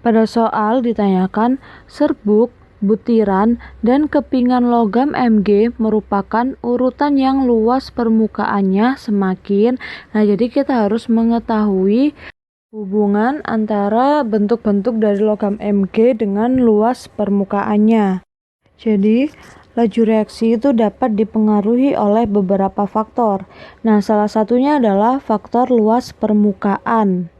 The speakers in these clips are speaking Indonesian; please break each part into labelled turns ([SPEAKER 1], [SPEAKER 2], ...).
[SPEAKER 1] Pada soal ditanyakan serbuk, butiran, dan kepingan logam Mg merupakan urutan yang luas permukaannya semakin. Nah, jadi kita harus mengetahui hubungan antara bentuk-bentuk dari logam Mg dengan luas permukaannya. Jadi, laju reaksi itu dapat dipengaruhi oleh beberapa faktor. Nah, salah satunya adalah faktor luas permukaan.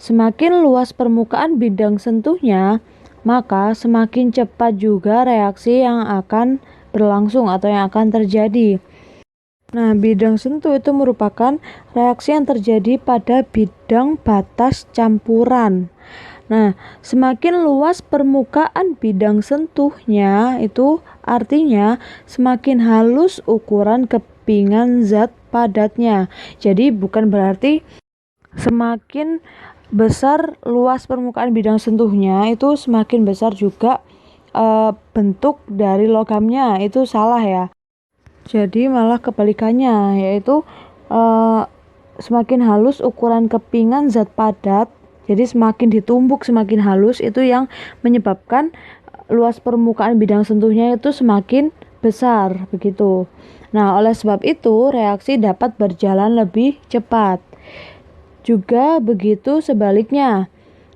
[SPEAKER 1] Semakin luas permukaan bidang sentuhnya, maka semakin cepat juga reaksi yang akan berlangsung atau yang akan terjadi. Nah, bidang sentuh itu merupakan reaksi yang terjadi pada bidang batas campuran. Nah, semakin luas permukaan bidang sentuhnya itu artinya semakin halus ukuran kepingan zat padatnya. Jadi bukan berarti semakin besar luas permukaan bidang sentuhnya itu semakin besar juga bentuk dari logamnya. Itu salah ya. Jadi malah kebalikannya, yaitu semakin halus ukuran kepingan zat padat, jadi semakin ditumbuk semakin halus, itu yang menyebabkan luas permukaan bidang sentuhnya itu semakin besar begitu. Nah, oleh sebab itu reaksi dapat berjalan lebih cepat. Juga begitu sebaliknya,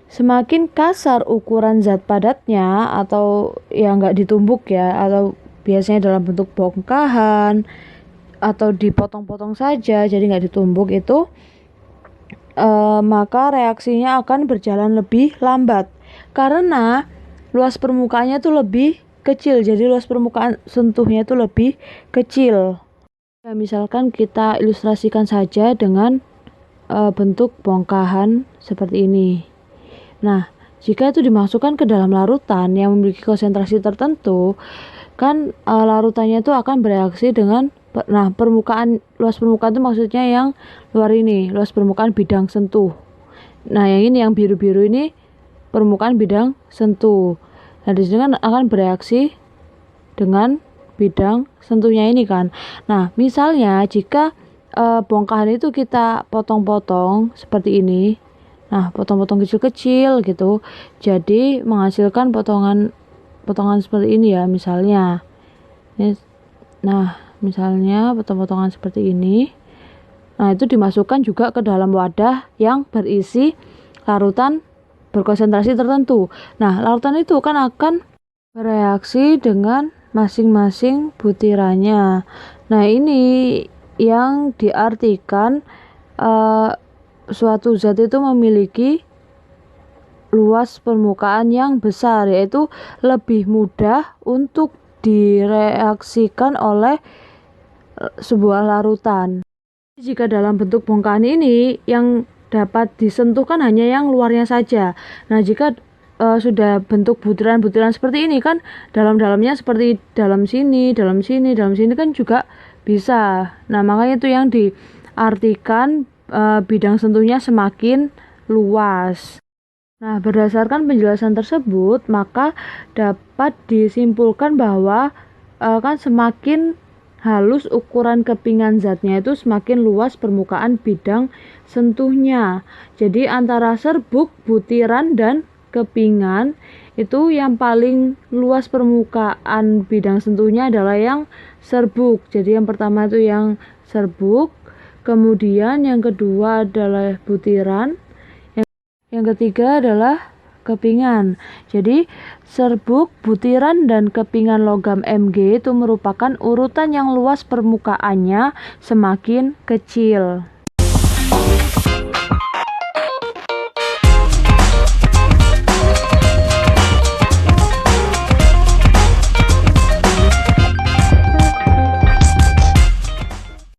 [SPEAKER 1] semakin kasar ukuran zat padatnya atau yang nggak ditumbuk ya, atau biasanya dalam bentuk bongkahan atau dipotong-potong saja jadi nggak ditumbuk itu, maka reaksinya akan berjalan lebih lambat karena luas permukaannya itu lebih kecil, jadi luas permukaan sentuhnya itu lebih kecil. Ya, misalkan kita ilustrasikan saja dengan bentuk bongkahan seperti ini. Nah, jika itu dimasukkan ke dalam larutan yang memiliki konsentrasi tertentu, kan larutannya itu akan bereaksi dengan luas permukaan itu maksudnya yang luar ini, luas permukaan bidang sentuh. Nah, yang ini yang biru-biru ini permukaan bidang sentuh. Nah, di sini kan akan bereaksi dengan bidang sentuhnya ini kan. Nah, misalnya jika bongkahan itu kita potong-potong seperti ini. Nah, potong-potong kecil-kecil gitu. Jadi menghasilkan potongan seperti ini ya, misalnya. Nah, misalnya potong-potongan seperti ini. Nah, itu dimasukkan juga ke dalam wadah yang berisi larutan berkonsentrasi tertentu. Nah, larutan itu kan akan bereaksi dengan masing-masing butirannya. Nah, ini yang diartikan suatu zat itu memiliki luas permukaan yang besar, yaitu lebih mudah untuk direaksikan oleh sebuah larutan. Jika dalam bentuk bongkahan ini yang dapat disentuh kan hanya yang luarnya saja. Nah, jika sudah bentuk butiran-butiran seperti ini kan dalam-dalamnya seperti dalam sini kan juga bisa. Nah, makanya itu yang diartikan bidang sentuhnya semakin luas. Nah, berdasarkan penjelasan tersebut, maka dapat disimpulkan bahwa kan semakin halus ukuran kepingan zatnya itu semakin luas permukaan bidang sentuhnya. Jadi antara serbuk, butiran, dan kepingan itu yang paling luas permukaan bidang sentuhnya adalah yang serbuk. Jadi yang pertama itu yang serbuk, kemudian yang kedua adalah butiran, yang ketiga adalah kepingan. Jadi serbuk, butiran, dan kepingan logam Mg itu merupakan urutan yang luas permukaannya semakin kecil.